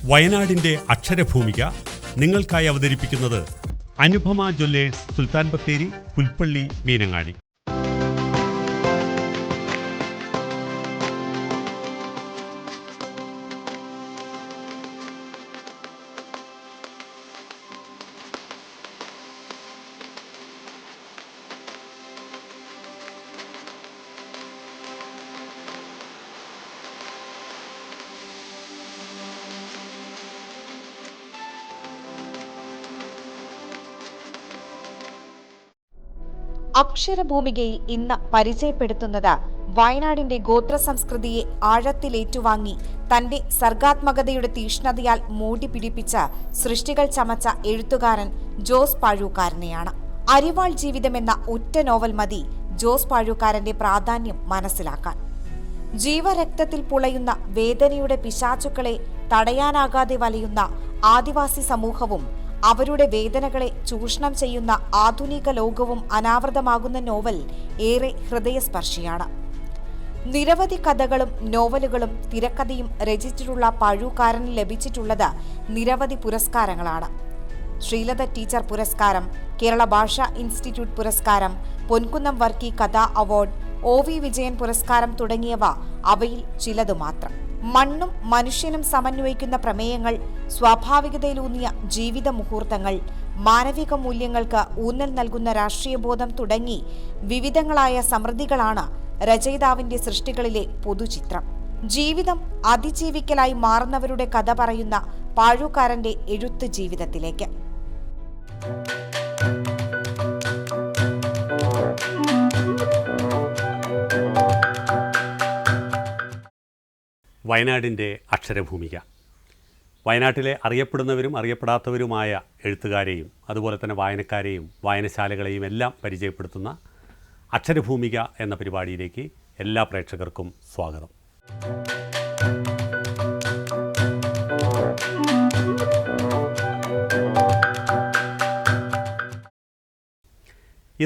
വയനാടിന്റെ അക്ഷരഭൂമിക നിങ്ങൾക്കായി അവതരിപ്പിക്കുന്നത് അനുപമ ജ്വല്ലേഴ്സ്, സുൽത്താൻ ബത്തേരി, പുൽപ്പള്ളി, മീനങ്ങാടി. അക്ഷരഭൂമികയിൽ ഇന്ന് പരിചയപ്പെടുത്തുന്നത് വയനാടിന്റെ ഗോത്ര സംസ്കൃതിയെ ആഴത്തിലേറ്റുവാങ്ങി തന്റെ സർഗാത്മകതയുടെ തീഷ്ണതയാൽ മൂടി പിടിപ്പിച്ച സൃഷ്ടികൾ ചമച്ച എഴുത്തുകാരൻ ജോസ് പാഴൂക്കാരനെയാണ്. അരിവാൾ ജീവിതമെന്ന ഒറ്റ നോവൽ മതി ജോസ് പാഴൂക്കാരന്റെ പ്രാധാന്യം മനസ്സിലാക്കാൻ. ജീവരക്തത്തിൽ പുളയുന്ന വേദനയുടെ പിശാചുക്കളെ തടയാനാകാതെ വലയുന്ന ആദിവാസി സമൂഹവും അവരുടെ വേദനകളെ ചൂഷണം ചെയ്യുന്ന ആധുനിക ലോകവും അനാവൃതമാകുന്ന നോവൽ ഏറെ ഹൃദയസ്പർശിയാണ്. നിരവധി കഥകളും നോവലുകളും തിരക്കഥയും രചിച്ചിട്ടുള്ള പാഴൂക്കാരന് ലഭിച്ചിട്ടുള്ളത് നിരവധി പുരസ്കാരങ്ങളാണ്. ശ്രീലത ടീച്ചർ പുരസ്കാരം, കേരള ഭാഷാ ഇൻസ്റ്റിറ്റ്യൂട്ട് പുരസ്കാരം, പൊൻകുന്നം വർക്കി കഥാ അവാർഡ്, OV വിജയൻ പുരസ്കാരം തുടങ്ങിയവ അവയിൽ ചിലതു മാത്രം. മണ്ണും മനുഷ്യനും സമന്വയിക്കുന്ന പ്രമേയങ്ങൾ, സ്വാഭാവികതയിലൂന്നിയ ജീവിത മുഹൂർത്തങ്ങൾ, മാനവിക മൂല്യങ്ങൾക്ക് ഊന്നൽ നൽകുന്ന രാഷ്ട്രീയബോധം തുടങ്ങി വിവിധങ്ങളായ സമൃദ്ധികളാണ് രചയിതാവിന്റെ സൃഷ്ടികളിലെ പൊതുചിത്രം. ജീവിതം അതിജീവിക്കലായി മാറുന്നവരുടെ കഥ പറയുന്ന പാഴൂക്കാരന്റെ എഴുത്ത് ജീവിതത്തിലേക്ക്. വയനാടിൻ്റെ അക്ഷരഭൂമിക. വയനാട്ടിലെ അറിയപ്പെടുന്നവരും അറിയപ്പെടാത്തവരുമായ എഴുത്തുകാരെയും അതുപോലെ തന്നെ വായനക്കാരെയും വായനശാലകളെയും എല്ലാം പരിചയപ്പെടുത്തുന്ന അക്ഷരഭൂമിക എന്ന പരിപാടിയിലേക്ക് എല്ലാ പ്രേക്ഷകർക്കും സ്വാഗതം.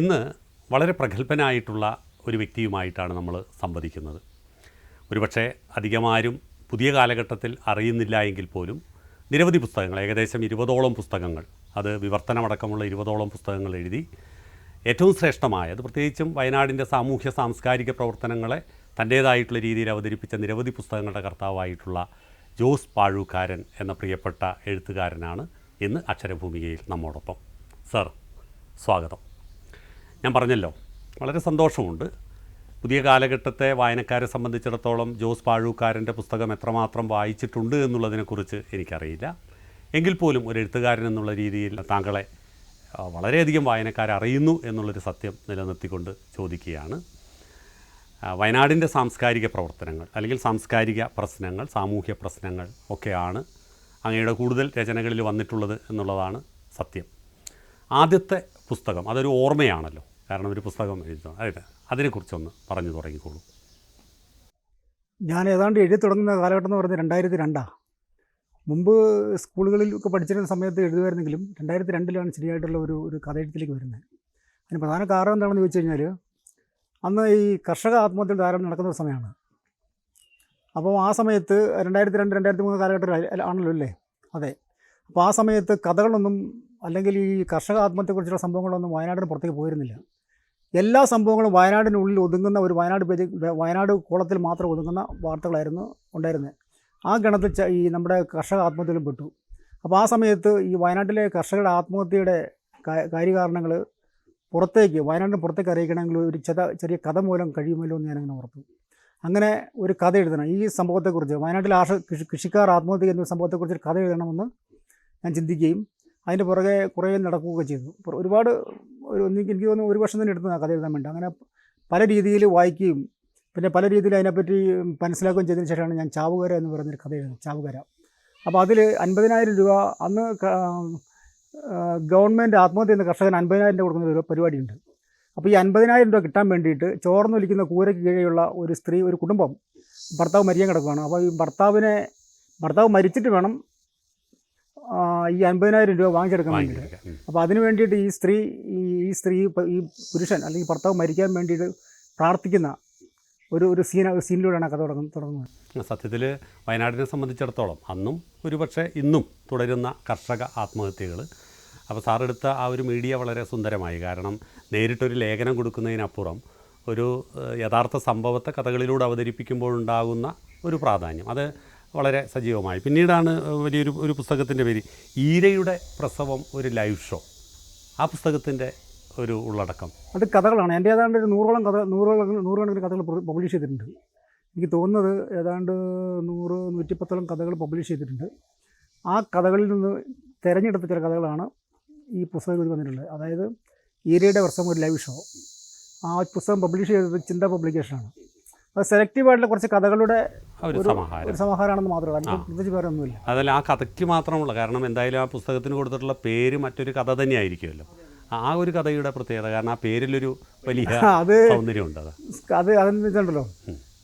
ഇന്ന് വളരെ പ്രഗത്ഭനായിട്ടുള്ള ഒരു വ്യക്തിയുമായിട്ടാണ് നമ്മൾ സംവദിക്കുന്നത്. ഒരുപക്ഷെ അധികമാരും പുതിയ കാലഘട്ടത്തിൽ അറിയുന്നില്ല എങ്കിൽ പോലും നിരവധി പുസ്തകങ്ങൾ, ഏകദേശം 20ഓളം പുസ്തകങ്ങൾ, അത് വിവർത്തനമടക്കമുള്ള 20ഓളം പുസ്തകങ്ങൾ എഴുതി ഏറ്റവും ശ്രേഷ്ഠമായത്, പ്രത്യേകിച്ചും വയനാടിൻ്റെ സാമൂഹ്യ സാംസ്കാരിക പ്രവർത്തനങ്ങളെ തൻ്റേതായിട്ടുള്ള രീതിയിൽ അവതരിപ്പിച്ച നിരവധി പുസ്തകങ്ങളുടെ കർത്താവായിട്ടുള്ള ജോസ് പാഴൂക്കാരൻ എന്ന പ്രിയപ്പെട്ട എഴുത്തുകാരനാണ് ഇന്ന് അക്ഷരഭൂമികയിൽ നമ്മോടൊപ്പം. സർ, സ്വാഗതം. ഞാൻ പറഞ്ഞല്ലോ, വളരെ സന്തോഷമുണ്ട്. പുതിയ കാലഘട്ടത്തെ വായനക്കാരെ സംബന്ധിച്ചിടത്തോളം ജോസ് പാഴൂക്കാരൻ്റെ പുസ്തകം എത്രമാത്രം വായിച്ചിട്ടുണ്ട് എന്നുള്ളതിനെക്കുറിച്ച് എനിക്കറിയില്ല. എങ്കിൽ പോലും ഒരു എഴുത്തുകാരൻ എന്നുള്ള രീതിയിൽ താങ്കളെ വളരെയധികം വായനക്കാരെ അറിയുന്നു എന്നുള്ളൊരു സത്യം നിലനിർത്തിക്കൊണ്ട് ചോദിക്കുകയാണ്. വയനാടിൻ്റെ സാംസ്കാരിക പ്രവർത്തനങ്ങൾ അല്ലെങ്കിൽ സാംസ്കാരിക പ്രശ്നങ്ങൾ, സാമൂഹ്യ പ്രശ്നങ്ങൾ ഒക്കെയാണ് അങ്ങയുടെ കൂടുതൽ രചനകളിൽ വന്നിട്ടുള്ളത് എന്നുള്ളതാണ് സത്യം. ആദ്യത്തെ പുസ്തകം അതൊരു ഓർമ്മയാണല്ലോ, കാരണം ഒരു പുസ്തകം എഴുതുന്നത്. അതെ, അതിനെക്കുറിച്ചൊന്ന് പറഞ്ഞു തുടങ്ങിക്കോളൂ. ഞാൻ ഏതാണ്ട് എഴുതി തുടങ്ങുന്ന കാലഘട്ടം എന്ന് പറയുന്നത് 2002. മുമ്പ് സ്കൂളുകളിലൊക്കെ പഠിച്ചിരുന്ന സമയത്ത് എഴുതുമായിരുന്നെങ്കിലും 2002 ശരിയായിട്ടുള്ള ഒരു കഥ എഴുത്തിലേക്ക് വരുന്നത്. അതിന് പ്രധാന കാരണം എന്താണെന്ന് ചോദിച്ചു കഴിഞ്ഞാൽ, അന്ന് ഈ കർഷക ആത്മഹത്യ ധാരാളം നടക്കുന്ന ഒരു സമയമാണ്. അപ്പോൾ ആ സമയത്ത് 2002-2003 കാലഘട്ടത്തിൽ ആണല്ലോ അല്ലേ? അതെ. അപ്പോൾ ആ സമയത്ത് കഥകളൊന്നും അല്ലെങ്കിൽ ഈ കർഷക ആത്മഹത്യയെക്കുറിച്ചുള്ള സംഭവങ്ങളൊന്നും വയനാടിന് പുറത്തേക്ക് പോയിരുന്നില്ല. എല്ലാ സംഭവങ്ങളും വയനാടിനുള്ളിൽ ഒതുങ്ങുന്ന ഒരു വയനാട് കോളത്തിൽ മാത്രം ഒതുങ്ങുന്ന വാർത്തകളായിരുന്നു ഉണ്ടായിരുന്നത്. ആ ഗണത്തിൽ ഈ നമ്മുടെ കർഷക ആത്മഹത്യയിലും പെട്ടു. അപ്പോൾ ആ സമയത്ത് ഈ വയനാട്ടിലെ കർഷകരുടെ ആത്മഹത്യയുടെ കാര്യകാരണങ്ങൾ വയനാടിന് പുറത്തേക്ക് അറിയിക്കണമെങ്കിൽ ഒരു ചെറിയ കഥ മൂലം കഴിയുമല്ലോ എന്ന് ഞാനങ്ങനെ ഓർത്തു. അങ്ങനെ ഒരു കഥ എഴുതണം ഈ സംഭവത്തെക്കുറിച്ച്, വയനാട്ടിൽ കൃഷിക്കാർ ആത്മഹത്യ ചെയ്യുന്ന സംഭവത്തെക്കുറിച്ച് ഒരു കഥ എഴുതണമെന്ന് ഞാൻ ചിന്തിക്കുകയും അതിൻ്റെ പുറകെ കുറേ നടക്കുകയൊക്കെ ചെയ്തു. ഒരുപാട് എനിക്ക് തോന്നുന്നു 1 വർഷം തന്നെ എടുത്തു ആ കഥ എഴുതാൻ വേണ്ടി. അങ്ങനെ പല രീതിയിൽ വായിക്കുകയും പിന്നെ പല രീതിയിൽ അതിനെപ്പറ്റി മനസ്സിലാക്കുകയും ചെയ്തതിന് ശേഷമാണ് ഞാൻ ചാവുകര എന്ന് പറയുന്നൊരു കഥ എഴുതുന്നത്. ചാവുകര. അപ്പോൾ അതിൽ 50,000 രൂപ, അന്ന് ഗവൺമെൻറ് ആത്മഹത്യ ചെയ്യുന്ന കർഷകന് 50,000 രൂപ കൊടുക്കുന്ന ഒരു പരിപാടിയുണ്ട്. അപ്പോൾ ഈ 50,000 രൂപ കിട്ടാൻ വേണ്ടിയിട്ട് ചോർന്നൊലിക്കുന്ന കൂരയ്ക്ക് കീഴെയുള്ള ഒരു കുടുംബം, ഭർത്താവ് മരിക്കാൻ കിടക്കുകയാണ്. അപ്പോൾ ഈ ഭർത്താവ് മരിച്ചിട്ട് വേണം ഈ 50,000 രൂപ വാങ്ങിച്ചെടുക്കാൻ വേണ്ടിയിട്ട്. അപ്പോൾ അതിന് വേണ്ടിയിട്ട് ഈ സ്ത്രീ ഈ പുരുഷൻ അല്ലെങ്കിൽ ഭർത്താവ് മരിക്കാൻ വേണ്ടിയിട്ട് പ്രാർത്ഥിക്കുന്ന ഒരു സീനിലൂടെയാണ് ആ കഥ തുടങ്ങുന്നത്. സത്യത്തിൽ വയനാടിനെ സംബന്ധിച്ചിടത്തോളം അന്നും ഒരുപക്ഷെ ഇന്നും തുടരുന്ന കർഷക ആത്മഹത്യകൾ. അപ്പോൾ സാറെടുത്ത ആ ഒരു മീഡിയ വളരെ സുന്ദരമായി. കാരണം നേരിട്ടൊരു ലേഖനം കൊടുക്കുന്നതിനപ്പുറം ഒരു യഥാർത്ഥ സംഭവത്തെ കഥകളിലൂടെ അവതരിപ്പിക്കുമ്പോഴുണ്ടാകുന്ന ഒരു പ്രാധാന്യം അത് വളരെ സജീവമായി. പിന്നീടാണ് ഒരു പുസ്തകത്തിൻ്റെ പേര് ഈരയുടെ പ്രസവം ഒരു ലൈവ് ഷോ. ആ പുസ്തകത്തിൻ്റെ ഒരു ഉള്ളടക്കം അത് കഥകളാണ്. എൻ്റെ ഏതാണ്ട് ഒരു നൂറുകണക്കിന് കഥകൾ പബ്ലിഷ് ചെയ്തിട്ടുണ്ട്. എനിക്ക് തോന്നുന്നത് ഏതാണ്ട് 100-110 കഥകൾ പബ്ലിഷ് ചെയ്തിട്ടുണ്ട്. ആ കഥകളിൽ നിന്ന് തിരഞ്ഞെടുത്ത ചില കഥകളാണ് ഈ പുസ്തകത്തിൽ വന്നിട്ടുള്ളത്. അതായത് ഈരയുടെ പ്രസവം ഒരു ലൈവ് ഷോ. ആ പുസ്തകം പബ്ലിഷ് ചെയ്തത് ചിന്ത പബ്ലിക്കേഷനാണ്. അത് സെലക്റ്റീവായിട്ടുള്ള കുറച്ച് കഥകളുടെ ഒരു സമാഹാരമാണെന്ന് മാത്രമല്ല, അതിന് പ്രത്യേകിച്ച് വേറെ ഒന്നുമില്ല. അതല്ല, ആ കഥയ്ക്ക് മാത്രമുള്ള, കാരണം എന്തായാലും ആ പുസ്തകത്തിന് കൊടുത്തിട്ടുള്ള പേര് മറ്റൊരു കഥ തന്നെയായിരിക്കുമല്ലോ. ആ ഒരു കഥയുടെ പ്രത്യേകത, കാരണം ആ പേരിലൊരു വലിയ സൗന്ദര്യമുണ്ട്. അതെന്ന് വെച്ചിട്ടുണ്ടല്ലോ,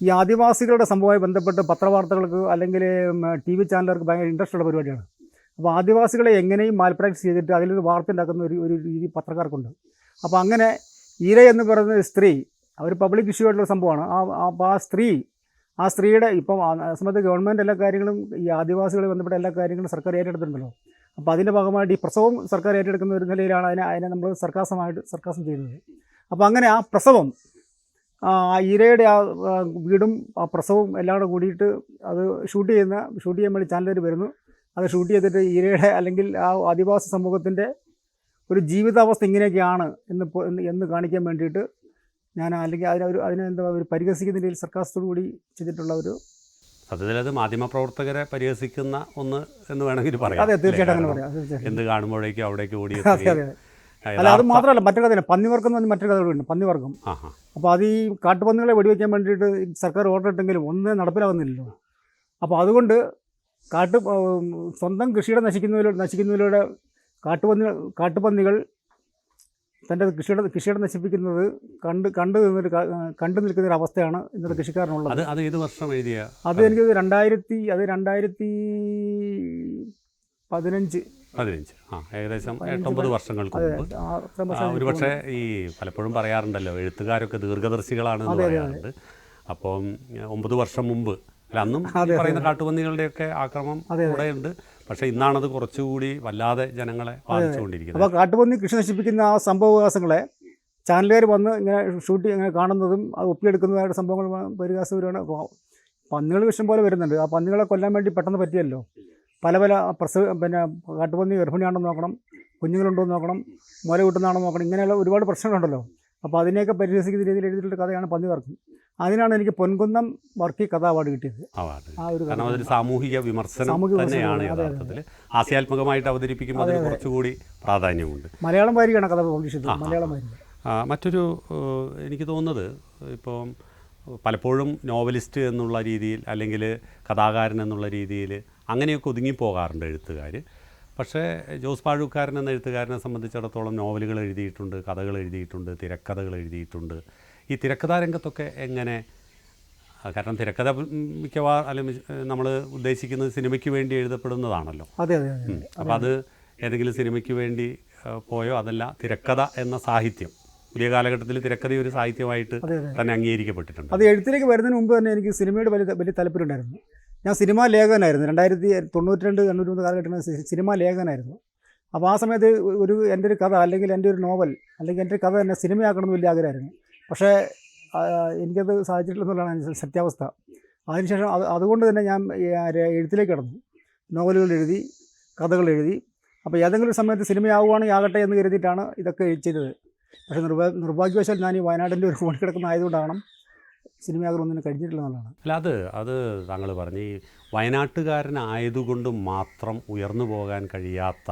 ഈ ആദിവാസികളുടെ സംഭവമായി ബന്ധപ്പെട്ട് പത്രവാർത്തകൾക്ക് അല്ലെങ്കിൽ TV ചാനലുകൾക്ക് ഭയങ്കര ഇൻട്രസ്റ്റ് ഉള്ള പരിപാടിയാണ്. അപ്പോൾ ആദിവാസികളെ എങ്ങനെയും മാൽപ്രാക്ടീസ് ചെയ്തിട്ട് അതിലൊരു വാർത്ത ഉണ്ടാക്കുന്ന ഒരു രീതി പത്രക്കാർക്കുണ്ട്. അപ്പോൾ അങ്ങനെ ഈര എന്ന് പറയുന്ന സ്ത്രീ അവർ പബ്ലിക് ഇഷ്യൂ ആയിട്ടുള്ള സംഭവമാണ്. ആ സ്ത്രീയുടെ ഇപ്പം ആ സമയത്ത് ഗവൺമെൻറ് എല്ലാ കാര്യങ്ങളും ഈ ആദിവാസികളെ ബന്ധപ്പെട്ട എല്ലാ കാര്യങ്ങളും സർക്കാർ ഏറ്റെടുത്തിട്ടുണ്ടല്ലോ. അപ്പോൾ അതിൻ്റെ ഭാഗമായിട്ട് ഈ പ്രസവം സർക്കാർ ഏറ്റെടുക്കുന്ന ഒരു നിലയിലാണ് അതിനെ നമ്മൾ സർക്കാസം ചെയ്യുന്നത്. അപ്പോൾ അങ്ങനെ ആ പ്രസവം, ഈരയുടെ ആ വീടും ആ പ്രസവവും എല്ലാം കൂടെ കൂടിയിട്ട് അത് ഷൂട്ട് ചെയ്യാൻ വേണ്ടി ചാനലുകാർ വരുന്നു. അത് ഷൂട്ട് ചെയ്തിട്ട് ഈരയുടെ അല്ലെങ്കിൽ ആ ആദിവാസി സമൂഹത്തിൻ്റെ ഒരു ജീവിതാവസ്ഥ ഇങ്ങനെയൊക്കെയാണ് എന്ന് കാണിക്കാൻ വേണ്ടിയിട്ട് ഞാൻ അല്ലെങ്കിൽ അതിനെ എന്താ ഒരു പരിഹസിക്കുന്ന രീതിയിൽ സർക്കാസത്തോടു കൂടി ചെയ്തിട്ടുള്ള ഒരു സത്യത്തിൽ അത് മാധ്യമപ്രവർത്തകരെ പരിഹസിക്കുന്ന ഒന്ന് എന്ന് വേണമെങ്കിൽ പറയാം. അതെ, തീർച്ചയായിട്ടും അങ്ങനെ പറയാം. എന്ത് കാണുമ്പോഴേക്കും അവിടേക്ക് ഓടി. അല്ല, അത് മാത്രമല്ല, മറ്റൊരു കഥയാണ് പന്നിവർഗം എന്ന് മറ്റൊരു കഥകളുണ്ട്. പന്നിവർഗം. അപ്പോൾ അത് ഈ കാട്ടുപന്നികളെ വെടിവെക്കാൻ വേണ്ടിയിട്ട് സർക്കാർ ഓർഡർ ഇട്ടെങ്കിലും ഒന്നും നടപ്പിലാകുന്നില്ലല്ലോ. അപ്പോൾ അതുകൊണ്ട് സ്വന്തം കൃഷിയുടെ നശിക്കുന്നതിലൂടെ കാട്ടുപന്നികൾ തൻ്റെ കൃഷിയുടെ നശിപ്പിക്കുന്നത് കണ്ടു നിൽക്കുന്ന ഒരു അവസ്ഥയാണ് ഇന്നത്തെ കൃഷിക്കാരനുള്ളത്. അത് ഏത് വർഷം എഴുതിയ? അത് എനിക്ക് 2015 ഏകദേശം 8-9 വർഷങ്ങൾക്ക് മുമ്പ്. ഒരുപക്ഷെ ഈ പലപ്പോഴും പറയാറുണ്ടല്ലോ, എഴുത്തുകാരൊക്കെ ദീർഘദർശികളാണ് എന്ന് പറയാറുണ്ട്. അപ്പം 9 വർഷം മുമ്പ് അന്നും പറയുന്ന കാട്ടുപന്നികളുടെയൊക്കെ ആക്രമണം കൂടെയുണ്ട്. പക്ഷേ ഇന്നാണത് കുറച്ചുകൂടി വല്ലാതെ ജനങ്ങളെ ബാധിച്ചുകൊണ്ടിരിക്കുന്നത്. അപ്പോൾ കാട്ടുപന്നി കൃഷി നശിപ്പിക്കുന്ന ആ സംഭവവികാസങ്ങളെ ചാനലുകാർ വന്ന് ഇങ്ങനെ കാണുന്നതും അത് ഒപ്പിയെടുക്കുന്നതായിട്ട് സംഭവങ്ങൾ പരിഹാസപരമാണ്. പന്നികൾ ഇഷ്ടം പോലെ വരുന്നുണ്ട്. ആ പന്നികളെ കൊല്ലാൻ വേണ്ടി പെട്ടെന്ന് പറ്റിയല്ലോ. പല കാട്ടുപന്നി ഗർഭിണിയാണെന്ന് നോക്കണം, കുഞ്ഞുങ്ങളുണ്ടോയെന്ന് നോക്കണം, മുല കൂട്ടുന്നതാണെന്ന് നോക്കണം, ഇങ്ങനെയുള്ള ഒരുപാട് പ്രശ്നങ്ങളുണ്ടല്ലോ. അപ്പോൾ അതിനെയൊക്കെ പരിഹസിക്കുന്ന രീതിയിൽ എഴുതിയിട്ടുള്ള കഥയാണ് പന്നിവർഗം. അതിനാണ് എനിക്ക് പൊൻകുന്നം വർക്കി കഥ അവാർഡ് കിട്ടിയത്. കാരണം അതൊരു സാമൂഹിക വിമർശനം തന്നെയാണ് യഥാർത്ഥത്തിൽ. ഹാസ്യാത്മകമായിട്ട് അവതരിപ്പിക്കുമ്പോൾ അതിന് കുറച്ചുകൂടി പ്രാധാന്യമുണ്ട്. മലയാളം വാരികയാണ് കഥ പബ്ലിഷ് ചെയ്തത്. മലയാളം വാരിക. മറ്റൊരു എനിക്ക് തോന്നുന്നത്, ഇപ്പം പലപ്പോഴും നോവലിസ്റ്റ് എന്നുള്ള രീതിയിൽ അല്ലെങ്കിൽ കഥാകാരൻ എന്നുള്ള രീതിയിൽ അങ്ങനെയൊക്കെ ഒതുങ്ങിപ്പോകാറുണ്ട് എഴുത്തുകാർ. പക്ഷേ ജോസ് പാഴൂക്കാരൻ എന്ന എഴുത്തുകാരനെ സംബന്ധിച്ചിടത്തോളം നോവലുകൾ എഴുതിയിട്ടുണ്ട്, കഥകൾ എഴുതിയിട്ടുണ്ട്, തിരക്കഥകൾ എഴുതിയിട്ടുണ്ട്. ഈ തിരക്കഥാ രംഗത്തൊക്കെ എങ്ങനെ? കാരണം തിരക്കഥ മിക്കവാറും അല്ലെങ്കിൽ നമ്മൾ ഉദ്ദേശിക്കുന്നത് സിനിമയ്ക്ക് വേണ്ടി എഴുതപ്പെടുന്നതാണല്ലോ. അതെ. അപ്പോൾ അത് ഏതെങ്കിലും സിനിമയ്ക്ക് വേണ്ടി പോയോ? അതല്ല, തിരക്കഥ എന്ന സാഹിത്യം പുതിയ കാലഘട്ടത്തിൽ തിരക്കഥ ഒരു സാഹിത്യമായിട്ട് തന്നെ അംഗീകരിക്കപ്പെട്ടിട്ടുണ്ട്. അത് എഴുത്തിലേക്ക് വരുന്നതിന് മുമ്പ് തന്നെ എനിക്ക് സിനിമയുടെ വലിയ താല്പര്യമുണ്ടായിരുന്നു. ഞാൻ സിനിമാ ലേഖകനായിരുന്നു. 1992-93 കാലഘട്ടത്തിൽ സിനിമാ ലേഖകനായിരുന്നു. അപ്പോൾ ആ സമയത്ത് എൻ്റെ ഒരു കഥ അല്ലെങ്കിൽ എൻ്റെ ഒരു നോവൽ അല്ലെങ്കിൽ എൻ്റെ ഒരു കഥ തന്നെ സിനിമയാക്കണമെന്ന് വലിയ ആഗ്രഹമായിരുന്നു. പക്ഷേ എനിക്കത് സാധിച്ചിട്ടില്ലെന്നുള്ളതാണ് സത്യാവസ്ഥ. അതിനുശേഷം അതുകൊണ്ട് തന്നെ ഞാൻ എഴുത്തിലേക്ക് കടന്നു. നോവലുകൾ എഴുതി, കഥകൾ എഴുതി. അപ്പോൾ ഏതെങ്കിലും സമയത്ത് സിനിമയാവുകയാണെങ്കിൽ ആകട്ടെ എന്ന് കരുതിയിട്ടാണ് ഇതൊക്കെ ചെയ്തത്. പക്ഷേ നിർഭാഗ്യവശാൽ ഞാൻ ഈ വയനാടിൻ്റെ ഒരു ഫോണിൽ കിടക്കുന്ന ആയതുകൊണ്ടാണ് സിനിമയാകണമെന്നതിന് കഴിഞ്ഞിട്ടില്ലെന്നുള്ളതാണ്. അല്ല, അത് താങ്കൾ പറഞ്ഞ് ഈ വയനാട്ടുകാരനായതുകൊണ്ട് മാത്രം ഉയർന്നു പോകാൻ കഴിയാത്ത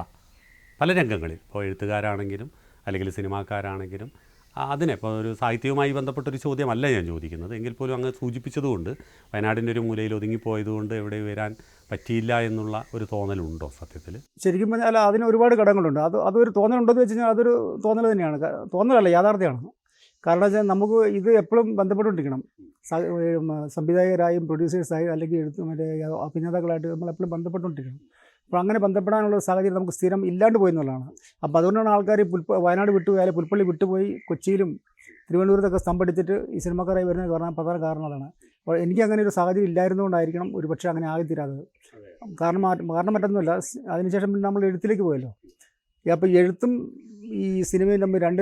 പല രംഗങ്ങളിൽ, ഇപ്പോൾ എഴുത്തുകാരാണെങ്കിലും അല്ലെങ്കിൽ സിനിമാക്കാരാണെങ്കിലും, അതിനെ ഇപ്പോൾ ഒരു സാഹിത്യവുമായി ബന്ധപ്പെട്ടൊരു ചോദ്യമല്ല ഞാൻ ചോദിക്കുന്നത്. എങ്കിൽ പോലും അങ്ങ് സൂചിപ്പിച്ചതുകൊണ്ട് വയനാടിൻ്റെ ഒരു മൂലയിൽ ഒതുങ്ങിപ്പോയതുകൊണ്ട് എവിടെ വരാൻ പറ്റിയില്ല എന്നുള്ള ഒരു തോന്നലുണ്ടോ സത്യത്തിൽ? ശരിക്കും പറഞ്ഞാൽ അതിന് ഒരുപാട് ഘടകങ്ങളുണ്ട്. അതൊരു തോന്നലുണ്ടെന്ന് വെച്ച് കഴിഞ്ഞാൽ അതൊരു തോന്നൽ തന്നെയാണ്. തോന്നലല്ല, യാഥാർത്ഥ്യമാണ്. കാരണം വെച്ചാൽ നമുക്ക് ഇത് എപ്പോഴും ബന്ധപ്പെട്ടുകൊണ്ടിരിക്കണം. സംവിധായകരായും പ്രൊഡ്യൂസേഴ്സായും അല്ലെങ്കിൽ അഭിനേതാക്കളായിട്ട് നമ്മളെപ്പോഴും ബന്ധപ്പെട്ടുകൊണ്ടിരിക്കണം. അപ്പോൾ അങ്ങനെ ബന്ധപ്പെടാനുള്ള സാഹചര്യം നമുക്ക് സ്ഥിരം ഇല്ലാണ്ട് പോയി എന്നുള്ളതാണ്. അപ്പോൾ അതുകൊണ്ടാണ് ആൾക്കാർ വയനാട് വിട്ടുപോയാൽ പുൽപ്പള്ളി വിട്ടുപോയി കൊച്ചിയിലും തിരുവനന്തപുരത്തൊക്കെ സ്തംഭടിച്ചിട്ട് ഈ സിനിമക്കാരായി വരുന്ന പ്രധാന കാരണം അതാണ്. അപ്പോൾ എനിക്ക് അങ്ങനെ ഒരു സാഹചര്യം ഇല്ലായിരുന്നുകൊണ്ടായിരിക്കണം ഒരു പക്ഷേ അങ്ങനെ ആകിത്തീരാത്തത്. കാരണം മറ്റൊന്നുമല്ല, അതിനുശേഷം പിന്നെ നമ്മൾ എഴുത്തിലേക്ക് പോയല്ലോ. അപ്പോൾ എഴുത്തും ഈ സിനിമയും തമ്മിൽ രണ്ട്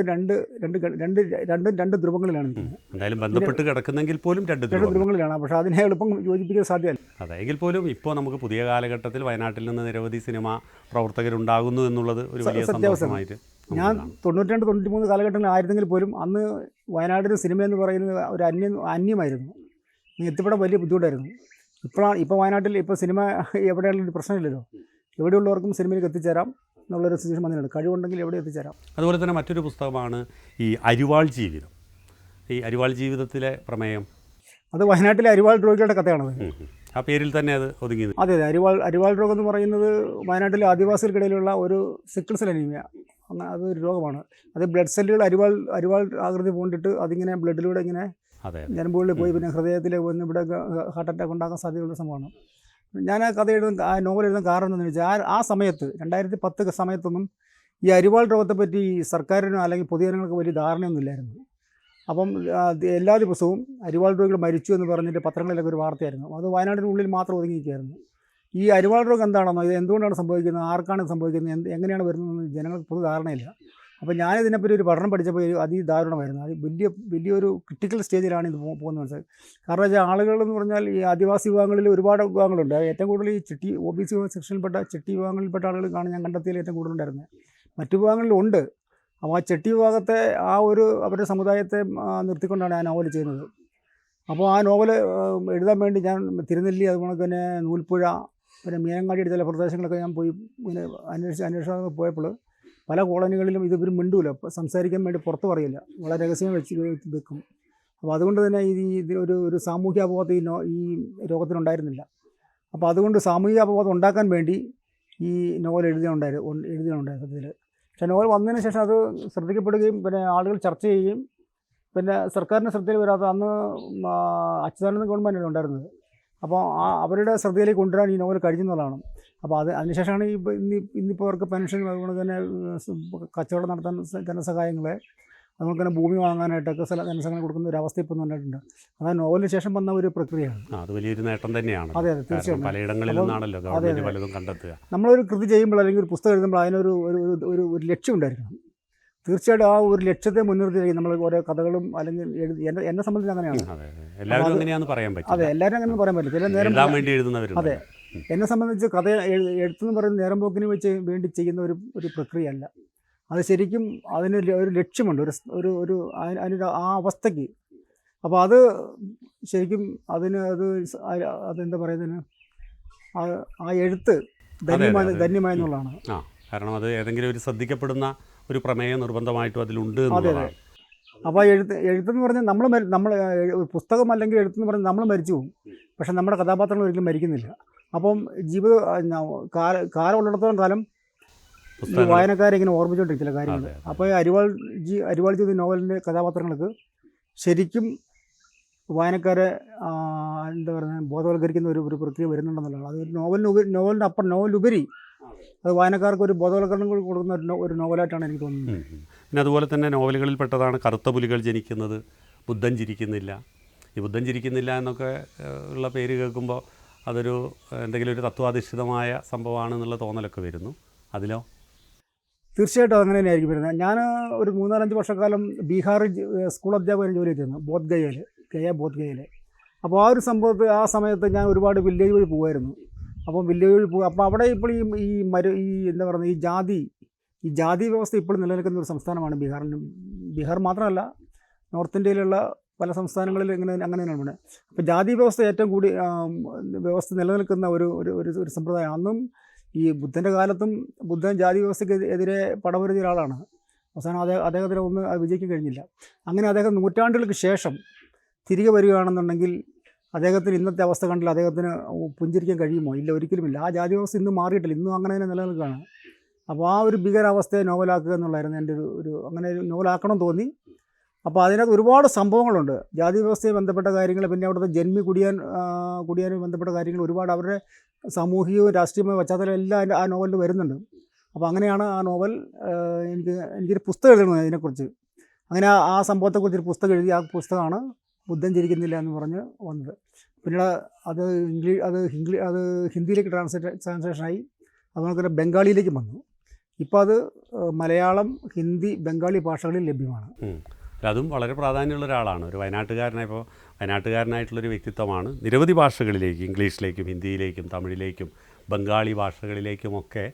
ധ്രുവങ്ങളിലാണ് നിൽക്കുന്നത്. എന്തായാലും ബന്ധപ്പെട്ട് കിടക്കുന്നെങ്കിൽ പോലും രണ്ട് ധ്രുവങ്ങളിലാണ്. പക്ഷേ അതിനെ എളുപ്പം യോജിപ്പിക്കാൻ സാധ്യമല്ല. അതെങ്കിൽ പോലും ഇപ്പോൾ നമുക്ക് പുതിയ കാലഘട്ടത്തിൽ വയനാട്ടിൽ നിന്ന് നിരവധി സിനിമാ പ്രവർത്തകരുണ്ടാകുന്നു എന്നുള്ളത് ഒരു വലിയ സന്തോഷമായിട്ട്. ഞാൻ 92-93 കാലഘട്ടങ്ങളിലായിരുന്നെങ്കിൽ പോലും അന്ന് വയനാട്ടിൽ സിനിമ എന്ന് പറയുന്നത് ഒരു അന്യമായിരുന്നു. എത്തിപ്പെടാൻ വലിയ ബുദ്ധിമുട്ടായിരുന്നു. ഇപ്പോൾ വയനാട്ടിൽ ഇപ്പോൾ സിനിമ എവിടെയുള്ളൊരു പ്രശ്നമില്ലല്ലോ. എവിടെയുള്ളവർക്കും സിനിമയിലേക്ക് എത്തിച്ചേരാം എന്നുള്ളൊരു സിറ്റുവേഷൻ വന്നിട്ടുണ്ട്. കഴിവുണ്ടെങ്കിൽ എവിടെ എത്തിച്ചേരാം. അതുപോലെ തന്നെ മറ്റൊരു പുസ്തകമാണ് ഈ അരിവാൾ ജീവിതം. ഈ അരിവാൾ ജീവിതത്തിലെ പ്രമേയം അത് വയനാട്ടിലെ അരിവാൾ രോഗികളുടെ കഥയാണത്. ആ പേരിൽ തന്നെ അത് ഒതുങ്ങിയത്. അതെ, അരിവാൾ രോഗം എന്ന് പറയുന്നത് വയനാട്ടിലെ ആദിവാസികൾക്കിടയിലുള്ള ഒരു സിക്കിൾ സെൽ അനീമിയ, അതൊരു രോഗമാണ്. അത് ബ്ലഡ് സെല്ലുകൾ അരിവാൾ ആകൃതി പൂണ്ടിട്ട് അതിങ്ങനെ ബ്ലഡിലൂടെ ഇങ്ങനെ ഞരമ്പുകളിൽ പോയി പിന്നെ ഹൃദയത്തിൽ വന്ന് ഇവിടെ ഹാർട്ട് അറ്റാക്ക് ഉണ്ടാക്കാൻ സാധ്യതയുള്ള സംഭവമാണ്. ഞാൻ ആ കഥ ആ നോവൽ എഴുതാൻ കാരണം എന്താണെന്ന് വെച്ചാൽ ആ സമയത്ത് 2010 സമയത്തൊന്നും ഈ അരിവാൾ രോഗത്തെപ്പറ്റി സർക്കാരിനോ അല്ലെങ്കിൽ പൊതുജനങ്ങൾക്ക് വലിയ ധാരണയൊന്നുമില്ലായിരുന്നു. അപ്പം എല്ലാ ദിവസവും അരിവാൾ രോഗികൾ മരിച്ചു എന്ന് പറഞ്ഞിട്ട് പത്രങ്ങളിലൊക്കെ ഒരു വാർത്തയായിരുന്നു. അത് വയനാടിനുള്ളിൽ മാത്രം ഒതുങ്ങിയിരിക്കുകയായിരുന്നു. ഈ അരിവാൾ രോഗം എന്താണെന്നോ, ഇത് എന്തുകൊണ്ടാണ് സംഭവിക്കുന്നത്, ആർക്കാണ് സംഭവിക്കുന്നത്, എങ്ങനെയാണ് വരുന്നതെന്ന് ജനങ്ങൾക്ക് പൊതു ധാരണയില്ല. അപ്പോൾ ഞാനിതിനെപ്പറ്റി ഒരു പഠനം പഠിച്ചപ്പോൾ അതിദാരുണമായിരുന്നു. അത് വലിയൊരു ക്രിട്ടിക്കൽ സ്റ്റേജിലാണ് ഇത് പോകുന്നത് മനസ്സിലായി. കാരണം വെച്ചാൽ ആളുകളെന്ന് പറഞ്ഞാൽ ഈ ആദിവാസി വിഭാഗങ്ങളിൽ ഒരുപാട് വിഭാഗങ്ങളുണ്ട്. ഏറ്റവും കൂടുതൽ ഈ OBC സെക്ഷനിൽപ്പെട്ട ചെട്ടി വിഭാഗങ്ങളിൽപ്പെട്ട ആളുകൾക്കാണ് ഞാൻ കണ്ടെത്തിയതിൽ ഏറ്റവും കൂടുതലുണ്ടായിരുന്നത്. മറ്റു വിഭാഗങ്ങളിലുണ്ട്. അപ്പോൾ ആ ചെട്ടി വിഭാഗത്തെ അവരുടെ സമുദായത്തെ നിർത്തിക്കൊണ്ടാണ് ആ നോവൽ ചെയ്യുന്നത്. അപ്പോൾ ആ നോവൽ എഴുതാൻ വേണ്ടി ഞാൻ തിരുനെല്ലി, അതുപോലെ തന്നെ നൂൽപ്പുഴ, പിന്നെ മീനങ്ങാടിയുടെ ചില പ്രദേശങ്ങളൊക്കെ ഞാൻ പോയി ഇങ്ങനെ അന്വേഷണം പോയപ്പോൾ പല കോളനികളിലും ഇവർ മിണ്ടൂല, സംസാരിക്കാൻ വേണ്ടി പുറത്ത് പറയില്ല, വളരെ രഹസ്യം വെക്കും. അപ്പോൾ അതുകൊണ്ട് തന്നെ ഒരു സാമൂഹ്യ അപവാദം ഈ രോഗത്തിനുണ്ടായിരുന്നില്ല. അപ്പോൾ അതുകൊണ്ട് സാമൂഹിക അപവാദം ഉണ്ടാക്കാൻ വേണ്ടി ഈ നോവൽ എഴുതിയുണ്ടായിരുന്നു സത്യത്തിൽ. പക്ഷേ നോവൽ വന്നതിന് ശേഷം അത് ശ്രദ്ധിക്കപ്പെടുകയും പിന്നെ ആളുകൾ ചർച്ച ചെയ്യുകയും പിന്നെ സർക്കാരിൻ്റെ ശ്രദ്ധയിൽ വരാത്ത അന്ന് അച്യുതാനന്ദ ഗവൺമെൻറ്റാണ് ഉണ്ടായിരുന്നത്. അപ്പോൾ അവരുടെ ശ്രദ്ധയിലേക്ക് കൊണ്ടുവരാൻ ഈ നോവൽ കഴിഞ്ഞെന്നുള്ളതാണ്. അപ്പോൾ അതിനുശേഷമാണ് ഇന്നിപ്പോൾ അവർക്ക് പെൻഷൻ, അതുകൊണ്ട് തന്നെ കച്ചവടം നടത്താൻ ധനസഹായങ്ങളെ, അതുപോലെ തന്നെ ഭൂമി വാങ്ങാനായിട്ടൊക്കെ ധനസഹായം കൊടുക്കുന്ന ഒരു അവസ്ഥ ഇപ്പോൾ വന്നിട്ടുണ്ട്. അത് നോവലിന് ശേഷം വന്ന ഒരു പ്രക്രിയയാണ്. അത് വലിയൊരു നേട്ടം തന്നെയാണ്. അതെ, തീർച്ചയായും. പലയിടങ്ങളിൽ നിന്നാണല്ലോ ഗവൺമെൻറ് പലതും കണ്ടെത്തുക. നമ്മളൊരു കൃതി ചെയ്യുമ്പോൾ അല്ലെങ്കിൽ ഒരു പുസ്തകം എഴുതുമ്പോൾ അതിനൊരു ഒരു ലക്ഷ്യം ഉണ്ടായിരിക്കണം. തീർച്ചയായിട്ടും ആ ഒരു ലക്ഷ്യത്തെ മുൻനിർത്തി നമ്മൾ ഓരോ കഥകളും അല്ലെങ്കിൽ എന്നെ സംബന്ധിച്ച് അങ്ങനെയാണ്. എല്ലാവരും അങ്ങനെയാണെന്ന് പറയാൻ പറ്റും. അതെ, എല്ലാവരും അങ്ങനെ പറയാൻ പറ്റും. ചില നേരം വേണ്ടി എഴുതുന്നവരും. അതെ, എന്നെ സംബന്ധിച്ച് കഥ എഴുത്തെന്ന് പറയുന്നത് നേരം പോക്കിന് വേണ്ടി ചെയ്യുന്ന ഒരു പ്രക്രിയയല്ല. അത് ശരിക്കും അതിന് ഒരു ലക്ഷ്യമുണ്ട്, അതിനൊരു ആ അവസ്ഥയ്ക്ക്. അപ്പോൾ അത് ശരിക്കും അതെന്താ പറയുന്നതിന് ആ എഴുത്ത് ധന്യമായെന്നുള്ളതാണ്. കാരണം അത് ഏതെങ്കിലും ഒരു ശ്രദ്ധിക്കപ്പെടുന്ന ഒരു പ്രമേയം നിർബന്ധമായിട്ടും അതിലുണ്ട്. അതെ. അപ്പോൾ എഴുത്തെന്ന് പറഞ്ഞാൽ നമ്മൾ പുസ്തകം അല്ലെങ്കിൽ എഴുത്തെന്ന് പറഞ്ഞാൽ നമ്മൾ മരിച്ചു പോകും, പക്ഷെ നമ്മുടെ കഥാപാത്രങ്ങൾ ഒരിക്കലും മരിക്കുന്നില്ല. അപ്പം കാലം ഉള്ളിടത്തോളം കാലം വായനക്കാരെ ഇങ്ങനെ ഓർമ്മിച്ചുകൊണ്ടിരിക്കും ചില കാര്യങ്ങൾ. അപ്പോൾ അരിവാൾ ജീവിത നോവലിൻ്റെ കഥാപാത്രങ്ങൾക്ക് ശരിക്കും വായനക്കാരെ എന്താ പറയുക ബോധവൽക്കരിക്കുന്ന ഒരു പ്രക്രിയ വരുന്നുണ്ടെന്നുള്ളതാണ്. അത് നോവലിനുപരി അത് വായനക്കാർക്ക് ഒരു ബോധവൽക്കരണം കൊടുക്കുന്ന ഒരു നോവലായിട്ടാണ് എനിക്ക് തോന്നുന്നത്. പിന്നെ അതുപോലെ തന്നെ നോവലുകളിൽ പെട്ടതാണ് കറുത്ത പുലികൾ ജനിക്കുന്നത്, ബുദ്ധൻ ചിരിക്കുന്നില്ല. ഈ ബുദ്ധൻ ചിരിക്കുന്നില്ല എന്നൊക്കെ ഉള്ള പേര് കേൾക്കുമ്പോൾ അതൊരു എന്തെങ്കിലും ഒരു തത്വാധിഷ്ഠിതമായ സംഭവമാണെന്നുള്ള തോന്നലൊക്കെ വരുന്നു. അതിലോ? തീർച്ചയായിട്ടും അങ്ങനെ തന്നെയായിരിക്കും വരുന്നത്. ഞാൻ ഒരു 3-4 വർഷക്കാലം ബീഹാറിൽ സ്കൂൾ അധ്യാപകൻ ജോലി ചെയ്തിരുന്നു, ബോധ്ഗയയിൽ. അപ്പോൾ ആ ഒരു സമയത്ത് ഞാൻ ഒരുപാട് വില്ലേജ് വഴി പോകുമായിരുന്നു. അപ്പോൾ വില്ലേജ് വഴി പോകും. അപ്പോൾ അവിടെ ഇപ്പോൾ എന്താ പറയുന്നത് ഈ ജാതി വ്യവസ്ഥ ഇപ്പോൾ നിലനിൽക്കുന്ന ഒരു സംസ്ഥാനമാണ് ബീഹാർ മാത്രമല്ല, നോർത്ത് ഇന്ത്യയിലുള്ള പല സംസ്ഥാനങ്ങളിൽ അങ്ങനെ തന്നെയാണ്. അപ്പോൾ ജാതി വ്യവസ്ഥ ഏറ്റവും കൂടി വ്യവസ്ഥ നിലനിൽക്കുന്ന ഒരു സമ്പ്രദായം. അന്നും ഈ ബുദ്ധൻ്റെ കാലത്തും ബുദ്ധൻ ജാതി വ്യവസ്ഥയ്ക്ക് എതിരെ പടപൊരുതിയ ഒരാളാണ്. അവസാനം അദ്ദേഹത്തിന് ഒന്നും വിജയിക്കാൻ കഴിഞ്ഞില്ല. അങ്ങനെ അദ്ദേഹം നൂറ്റാണ്ടുകൾക്ക് ശേഷം തിരികെ വരികയാണെന്നുണ്ടെങ്കിൽ അദ്ദേഹത്തിന് ഇന്നത്തെ അവസ്ഥ കണ്ടില്ല അദ്ദേഹത്തിന് പുഞ്ചിരിക്കാൻ കഴിയുമോ? ഇല്ല, ഒരിക്കലുമില്ല. ആ ജാതി വ്യവസ്ഥ ഇന്നും മാറിയിട്ടില്ല, ഇന്നും അങ്ങനെ തന്നെ നിലനിൽക്കുകയാണ്. അപ്പോൾ ആ ഒരു ഭീകരാവസ്ഥയെ നോവലാക്കുക എന്നുള്ളതായിരുന്നു എൻ്റെ അങ്ങനെ ഒരു നോവലാക്കണം തോന്നി. അപ്പോൾ അതിനകത്ത് ഒരുപാട് സംഭവങ്ങളുണ്ട്, ജാതി വ്യവസ്ഥയെ ബന്ധപ്പെട്ട കാര്യങ്ങൾ, പിന്നെ അവിടുത്തെ ജന്മി കുടിയാനുമായി ബന്ധപ്പെട്ട കാര്യങ്ങൾ, ഒരുപാട് അവരുടെ സാമൂഹികവും രാഷ്ട്രീയമായ പശ്ചാത്തലം എല്ലാം ആ നോവലിൽ വരുന്നുണ്ട്. അപ്പോൾ അങ്ങനെയാണ് ആ നോവൽ എനിക്കൊരു പുസ്തകം എഴുതുന്നത് അതിനെക്കുറിച്ച്. അങ്ങനെ ആ സംഭവത്തെക്കുറിച്ചൊരു പുസ്തകം എഴുതി. ആ പുസ്തകമാണ് ബുദ്ധൻ ചിരിക്കുന്നില്ല എന്ന് പറഞ്ഞ് വന്നത്. പിന്നീട് അത് അത് ഹിന്ദിയിലേക്ക് ട്രാൻസ്ലേഷനായി. അതുപോലെ തന്നെ ബംഗാളിയിലേക്കും വന്നു. ഇപ്പോൾ അത് മലയാളം, ഹിന്ദി, ബംഗാളി ഭാഷകളിൽ ലഭ്യമാണ്. അതും വളരെ പ്രാധാന്യമുള്ള ഒരാളാണ്. ഒരു വയനാട്ടുകാരനായിട്ടുള്ളൊരു വ്യക്തിത്വമാണ്. നിരവധി ഭാഷകളിലേക്ക്, ഇംഗ്ലീഷിലേക്കും ഹിന്ദിയിലേക്കും തമിഴിലേക്കും ബംഗാളി ഭാഷകളിലേക്കുമൊക്കെ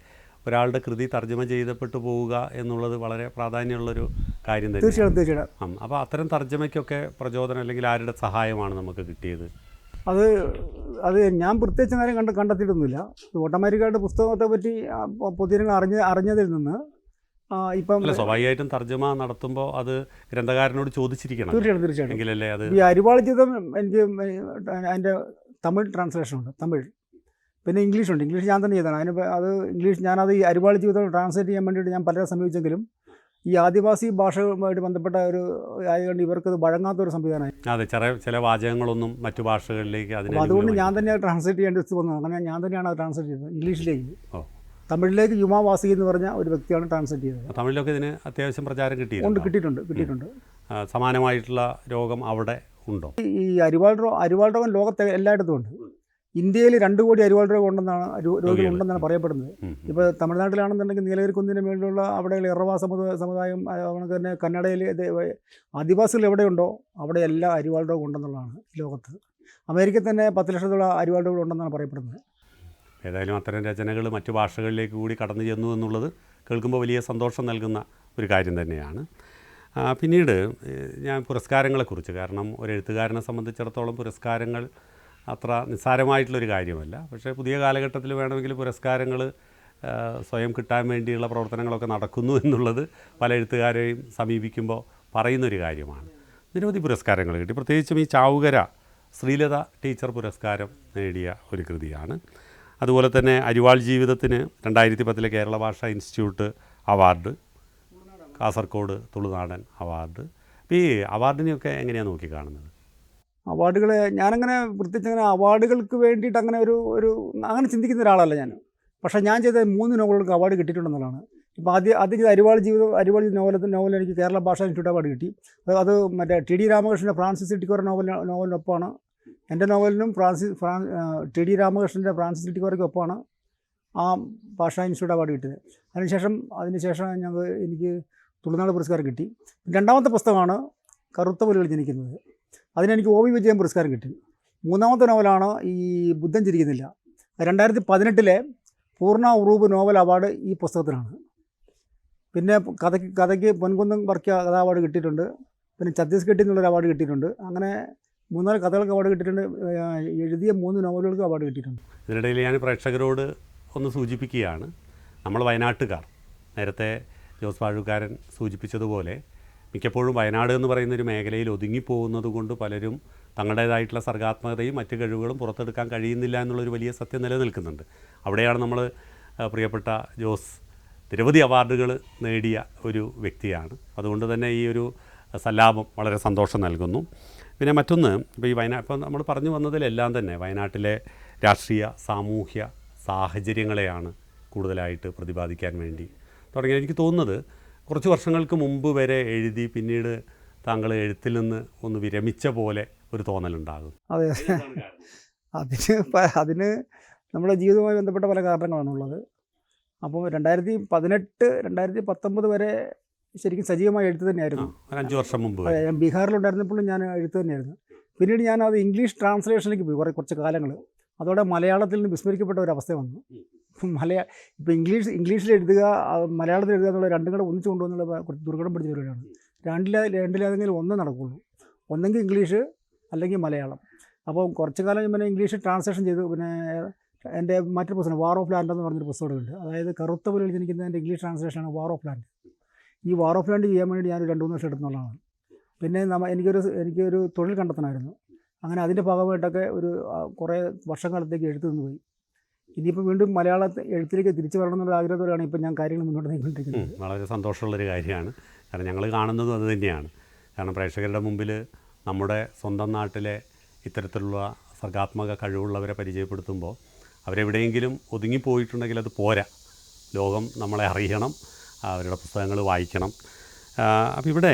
ഒരാളുടെ കൃതി തർജ്ജമ ചെയ്തപ്പെട്ടു പോവുക എന്നുള്ളത് വളരെ പ്രാധാന്യമുള്ളൊരു കാര്യം തന്നെ. തീർച്ചയായിട്ടും. അപ്പോൾ അത്തരം തർജ്ജമയ്ക്കൊക്കെ പ്രചോദനം അല്ലെങ്കിൽ ആരുടെ സഹായമാണ് നമുക്ക് കിട്ടിയത്? അത് ഞാൻ പ്രത്യേകിച്ച് നേരം കണ്ടെത്തിയിട്ടൊന്നുമില്ല. ഓട്ടോമാറ്റിക്കായിട്ട് പുസ്തകത്തെ പറ്റി പൊതുജനങ്ങൾ അറിഞ്ഞതിൽ നിന്ന് ഇപ്പം സ്വാഭാവികമായിട്ടും തർജ്ജമ നടത്തുമ്പോൾ അത് ഗ്രന്ഥകാരനോട് ചോദിച്ചിരിക്കണം. തീർച്ചയായിട്ടും എങ്കിലല്ലേ അത്. ഈ അരിവാൾ ജീവിതം എനിക്ക് അതിൻ്റെ തമിഴ് ട്രാൻസ്ലേഷനുണ്ട്, തമിഴ്. പിന്നെ ഇംഗ്ലീഷുണ്ട്. ഇംഗ്ലീഷ് ഞാൻ തന്നെ ചെയ്തതാണ്. അത് ഇംഗ്ലീഷ് ഞാനത് ഈ അരിവാൾ ജീവിതം ട്രാൻസ്ലേറ്റ് ചെയ്യാൻ വേണ്ടിയിട്ട് ഞാൻ പലരെ സമീപിച്ചെങ്കിലും ഈ ആദിവാസി ഭാഷകളുമായിട്ട് ബന്ധപ്പെട്ട ഒരു ആയതുകൊണ്ട് ഇവർക്കത് വഴങ്ങാത്തൊരു സംവിധാനമായി. അതെ, ചില വാചകങ്ങളൊന്നും മറ്റു ഭാഷകളിലേക്ക് അതുകൊണ്ട് ഞാൻ തന്നെ ട്രാൻസ്ലേറ്റ് ചെയ്യേണ്ടി വന്നു. അങ്ങനെ ഞാൻ തന്നെയാണ് അത് ട്രാൻസ്ലേറ്റ് ചെയ്തത് ഇംഗ്ലീഷിലേക്ക്. തമിഴിലേക്ക് യുമാ വാസി എന്ന് പറഞ്ഞ ഒരു വ്യക്തിയാണ് ട്രാൻസ്ലേറ്റ് ചെയ്തത്. തമിഴിലൊക്കെ ഇതിന് അത്യാവശ്യം പ്രചാരം കിട്ടിയിട്ടുണ്ട്. സമാനമായിട്ടുള്ള രോഗം അവിടെ ഉണ്ടോ? ഈ അരിവാൾ രോഗം ലോകത്തെ എല്ലായിടത്തും ഉണ്ട്. ഇന്ത്യയിൽ 2 കോടി അരിവാൾ രോഗം ഉണ്ടെന്നാണ് രോഗികളുണ്ടെന്നാണ് പറയപ്പെടുന്നത്. ഇപ്പോൾ തമിഴ്നാട്ടിലാണെന്നുണ്ടെങ്കിൽ നീലഗിരി കുന്നിൻ്റെ മേളിലുള്ള അവിടെ ഇറവ സമുദായം, അവർക്ക് തന്നെ കന്നഡയിൽ ആദിവാസികൾ എവിടെയുണ്ടോ അവിടെ എല്ലാ അരിവാൾ രോഗം ഉണ്ടെന്നുള്ളതാണ് ലോകത്ത്. അമേരിക്കയിൽ തന്നെ 10 ലക്ഷത്തോളം അരിവാൾ രോഗം ഉണ്ടെന്നാണ് പറയപ്പെടുന്നത്. ഏതായാലും അത്തരം രചനകൾ മറ്റു ഭാഷകളിലേക്ക് കൂടി കടന്നു ചെന്നു എന്നുള്ളത് കേൾക്കുമ്പോൾ വലിയ സന്തോഷം നൽകുന്ന ഒരു കാര്യം തന്നെയാണ്. പിന്നീട് ഞാൻ പുരസ്കാരങ്ങളെക്കുറിച്ച്, കാരണം ഒരു എഴുത്തുകാരനെ സംബന്ധിച്ചിടത്തോളം പുരസ്കാരങ്ങൾ അത്ര നിസ്സാരമായിട്ടുള്ളൊരു കാര്യമല്ല. പക്ഷേ പുതിയ കാലഘട്ടത്തിൽ വേണമെങ്കിൽ പുരസ്കാരങ്ങൾ സ്വയം കിട്ടാൻ വേണ്ടിയുള്ള പ്രവർത്തനങ്ങളൊക്കെ നടക്കുന്നു എന്നുള്ളത് പല എഴുത്തുകാരെയും സമീപിക്കുമ്പോൾ പറയുന്നൊരു കാര്യമാണ്. നിരവധി പുരസ്കാരങ്ങൾ കിട്ടി. പ്രത്യേകിച്ചും ഈ ചാവുകര ശ്രീലത ടീച്ചർ പുരസ്കാരം നേടിയ ഒരു കൃതിയാണ്. അതുപോലെ തന്നെ അരിവാൾ ജീവിതത്തിന് 2010 കേരള ഭാഷാ ഇൻസ്റ്റിറ്റ്യൂട്ട് അവാർഡ്, കാസർഗോഡ് തുളുനാടൻ അവാർഡ്. അപ്പോൾ ഈ അവാർഡിനെയൊക്കെ എങ്ങനെയാണ് നോക്കിക്കാണുന്നത്? അവാർഡുകൾ ഞാനങ്ങനെ പ്രത്യേകിച്ച് അങ്ങനെ അവാർഡുകൾക്ക് വേണ്ടിയിട്ട് അങ്ങനെ അങ്ങനെ ചിന്തിക്കുന്ന ഒരാളല്ല ഞാൻ. പക്ഷേ ഞാൻ ചെയ്ത 3 നോവലുകൾക്ക് അവാർഡ് കിട്ടിയിട്ടുണ്ടെന്നുള്ളതാണ്. ഇപ്പോൾ ആദ്യം ചെയ്ത അരിവാൾ നോവൽ എനിക്ക് കേരള ഭാഷാ ഇൻസ്റ്റിറ്റ്യൂട്ട് അവാർഡ് കിട്ടി. അത് മറ്റേ ടി ഡി രാമകൃഷ്ണൻ്റെ ഫ്രാൻസിസ് ഇട്ടിക്കോറ നോവലിനൊപ്പമാണ്. എൻ്റെ നോവലിനും ടി ഡി രാമകൃഷ്ണൻ്റെ ഫ്രാൻസിസ് ഇട്ടിക്കോറയ്ക്ക് ഒപ്പമാണ് ആ ഭാഷാ ഇൻസ്റ്റിറ്റ്യൂട്ട് അവാർഡ് കിട്ടിയത്. അതിനുശേഷം എനിക്ക് തുളുനാട് പുരസ്കാരം കിട്ടി. 2ാമത്തെ പുസ്തകമാണ് കറുത്ത പുലികൾ ജനിക്കുന്നത്. അതിനെനിക്ക് OV വിജയൻ പുരസ്കാരം കിട്ടി. 3ാമത്തെ നോവലാണ് ഈ ബുദ്ധൻ ചിരിക്കുന്നില്ല. 2018 പൂർണ്ണ ഉറൂബ് നോവൽ അവാർഡ് ഈ പുസ്തകത്തിനാണ്. പിന്നെ കഥയ്ക്ക് പൊൻകുന്നം വർക്കിയ കഥാ അവാർഡ് കിട്ടിയിട്ടുണ്ട്. പിന്നെ ഛത്തീസ്ഗഡിൽ നിന്നുള്ളൊരു അവാർഡ് കിട്ടിയിട്ടുണ്ട്. അങ്ങനെ 3-4 കഥകൾക്ക് അവാർഡ് കിട്ടിയിട്ടുണ്ട്. എഴുതിയ 3 നോവലുകൾക്ക് അവാർഡ് കിട്ടിയിട്ടുണ്ട്. ഇതിനിടയിൽ ഞാൻ പ്രേക്ഷകരോട് ഒന്ന് സൂചിപ്പിക്കുകയാണ്, നമ്മൾ വയനാട്ടുകാർ, നേരത്തെ ജോസ് വാഴൂക്കാരൻ സൂചിപ്പിച്ചതുപോലെ മിക്കപ്പോഴും വയനാട് എന്ന് പറയുന്നൊരു മേഖലയിൽ ഒതുങ്ങിപ്പോകുന്നത് കൊണ്ട് പലരും തങ്ങളുടേതായിട്ടുള്ള സർഗാത്മകതയും മറ്റ് കഴിവുകളും പുറത്തെടുക്കാൻ കഴിയുന്നില്ല എന്നുള്ളൊരു വലിയ സത്യം നിലനിൽക്കുന്നുണ്ട്. അവിടെയാണ് നമ്മൾ പ്രിയപ്പെട്ട ജോസ് നിരവധി അവാർഡുകൾ നേടിയ ഒരു വ്യക്തിയാണ്. അതുകൊണ്ട് തന്നെ ഈ ഒരു സല്ലാപം വളരെ സന്തോഷം നൽകുന്നു. പിന്നെ മറ്റൊന്ന്, ഇപ്പോൾ ഈ ഇപ്പോൾ നമ്മൾ പറഞ്ഞു വന്നതിലെല്ലാം തന്നെ വയനാട്ടിലെ രാഷ്ട്രീയ സാമൂഹ്യ സാഹചര്യങ്ങളെയാണ് കൂടുതലായിട്ട് പ്രതിപാദിക്കാൻ വേണ്ടി തുടങ്ങിയത്. എനിക്ക് തോന്നുന്നത് കുറച്ച് വർഷങ്ങൾക്ക് മുമ്പ് വരെ എഴുതി പിന്നീട് താങ്കൾ എഴുത്തിൽ നിന്ന് ഒന്ന് വിരമിച്ച പോലെ ഒരു തോന്നലുണ്ടാകും. അതെ, അതിന് നമ്മുടെ ജീവിതവുമായി ബന്ധപ്പെട്ട പല കാരണങ്ങളാണുള്ളത്. അപ്പോൾ 2018-2019 വരെ ശരിക്കും സജീവമായ എഴുത്ത് തന്നെയായിരുന്നു. 5 വർഷം മുമ്പ് ഞാൻ ബീഹാറിലുണ്ടായിരുന്നപ്പോഴും ഞാൻ എഴുത്ത് തന്നെയായിരുന്നു. പിന്നീട് ഞാനത് ഇംഗ്ലീഷ് ട്രാൻസ്ലേഷനിലേക്ക് പോയി കുറച്ച് കാലങ്ങൾ. അതോടെ മലയാളത്തിൽ നിന്ന് വിസ്മരിക്കപ്പെട്ട ഒരവസ്ഥ വന്നു. ഇപ്പോൾ ഇംഗ്ലീഷിൽ എഴുതുക, മലയാളത്തിൽ എഴുതുക എന്നുള്ള 2 കൂടെ ഒന്നിച്ചു കൊണ്ടുവന്നുള്ള കുറച്ച് ദുർഘടം പിടിച്ച പരിപാടിയാണ്. രണ്ടിലേതെങ്കിലും ഒന്ന് നടക്കുകയുള്ളൂ. ഒന്നെങ്കിൽ ഇംഗ്ലീഷ് അല്ലെങ്കിൽ മലയാളം. അപ്പോൾ കുറച്ച് കാലം പിന്നെ ഇംഗ്ലീഷ് ട്രാൻസ്ലേഷൻ ചെയ്തു. പിന്നെ എൻ്റെ മറ്റൊരു പുസ്തകം വാർ ഓഫ് ലാൻഡ് എന്ന് പറഞ്ഞൊരു പുസ്തകമുണ്ട്. അതായത് കറുത്ത പുലികൾ ജനിക്കുന്നതിൻ്റെ ഇംഗ്ലീഷ് ട്രാൻസ്ലേഷനാണ് വാർ ഓഫ് ലാൻഡ്. ഈ വാർ ഓഫ് ലാൻഡ് ചെയ്യാൻ വേണ്ടി ഞാനൊരു 2-3 വർഷം എടുത്തുള്ളതാണ്. പിന്നെ എനിക്കൊരു തൊഴിൽ കണ്ടെത്തണമായിരുന്നു. അങ്ങനെ അതിൻ്റെ ഭാഗമായിട്ടൊക്കെ കുറേ വർഷക്കാലത്തേക്ക് എഴുത്ത് നിന്ന് പോയി. ഇനിയിപ്പോൾ വീണ്ടും മലയാള എഴുത്തിലേക്ക് തിരിച്ചു വരണം എന്നുള്ള ആഗ്രഹത്തോടെയാണ് ഇപ്പോൾ ഞാൻ കാര്യങ്ങൾ മുന്നോട്ട് നീങ്ങിക്കൊണ്ടിരിക്കുന്നത്. വളരെ സന്തോഷമുള്ളൊരു കാര്യമാണ്. കാരണം ഞങ്ങൾ കാണുന്നതും അത് തന്നെയാണ്. കാരണം പ്രേക്ഷകരുടെ മുമ്പിൽ നമ്മുടെ സ്വന്തം നാട്ടിലെ ഇത്തരത്തിലുള്ള സർഗാത്മക കഴിവുള്ളവരെ പരിചയപ്പെടുത്തുമ്പോൾ അവരെവിടെയെങ്കിലും ഒതുങ്ങിപ്പോയിട്ടുണ്ടെങ്കിൽ അത് പോരാ. ലോകം നമ്മളെ അറിയണം, അവരുടെ പുസ്തകങ്ങൾ വായിക്കണം. അപ്പോൾ ഇവിടെ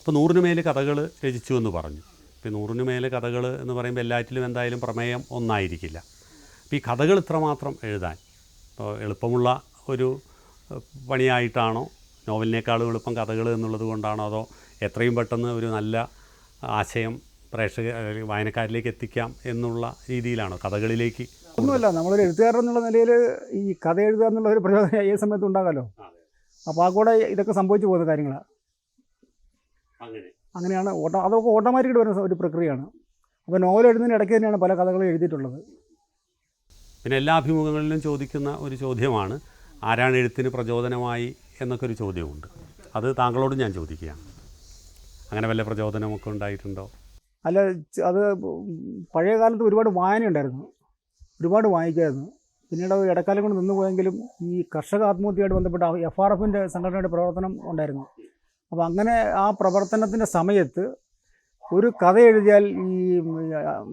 ഇപ്പോൾ 100-ന് മേൽ കഥകൾ രചിച്ചു എന്ന് പറഞ്ഞു. ഇപ്പോൾ 100-ന് മേൽ കഥകൾ എന്ന് പറയുമ്പോൾ എല്ലാറ്റിലും എന്തായാലും പ്രമേയം ഒന്നായിരിക്കില്ല. അപ്പോൾ ഈ കഥകൾ ഇത്രമാത്രം എഴുതാൻ ഇപ്പോൾ എളുപ്പമുള്ള ഒരു പണിയായിട്ടാണോ, നോവലിനേക്കാളും എളുപ്പം കഥകൾ എന്നുള്ളത് കൊണ്ടാണോ, അതോ എത്രയും പെട്ടെന്ന് ഒരു നല്ല ആശയം വായനക്കാരിലേക്ക് എത്തിക്കാം എന്നുള്ള രീതിയിലാണോ കഥകളിലേക്ക്? ഒന്നുമല്ല, നമ്മളൊരു എഴുത്തുകാരൻ എന്നുള്ള നിലയിൽ ഈ കഥ എഴുതുക എന്നുള്ള ഒരു പ്രചോദനം ഏത് സമയത്ത് ഉണ്ടാകാമല്ലോ. അപ്പോൾ ആ കൂടെ ഇതൊക്കെ സംഭവിച്ചു പോകുന്ന കാര്യങ്ങളാണ്. അങ്ങനെയാണ് അതൊക്കെ ഓട്ടോമാറ്റിക്കായിട്ട് വരുന്ന ഒരു പ്രക്രിയയാണ്. അപ്പോൾ നോവൽ എഴുതുന്നതിന് ഇടയ്ക്ക് തന്നെയാണ് പല കഥകളും എഴുതിയിട്ടുള്ളത്. പിന്നെ എല്ലാ അഭിമുഖങ്ങളിലും ചോദിക്കുന്ന ഒരു ചോദ്യമാണ്, ആരാണ് എഴുത്തിന് പ്രചോദനമായി എന്നൊക്കെ ഒരു ചോദ്യമുണ്ട്. അത് താങ്കളോട് ഞാൻ ചോദിക്കുകയാണ്. അങ്ങനെ വല്ല പ്രചോദനമൊക്കെ ഉണ്ടായിട്ടുണ്ടോ? അല്ല, അത് പഴയ കാലത്ത് ഒരുപാട് വായനയുണ്ടായിരുന്നു, ഒരുപാട് വായിക്കുമായിരുന്നു. പിന്നീട് അത് ഇടക്കാലം കൊണ്ട് നിന്ന് പോയെങ്കിലും ഈ കർഷക ആത്മഹത്യയായിട്ട് ബന്ധപ്പെട്ട FRFൻ്റെ സംഘടനയുടെ പ്രവർത്തനം ഉണ്ടായിരുന്നു. അപ്പോൾ അങ്ങനെ ആ പ്രവർത്തനത്തിൻ്റെ സമയത്ത് ഒരു കഥ എഴുതിയാൽ ഈ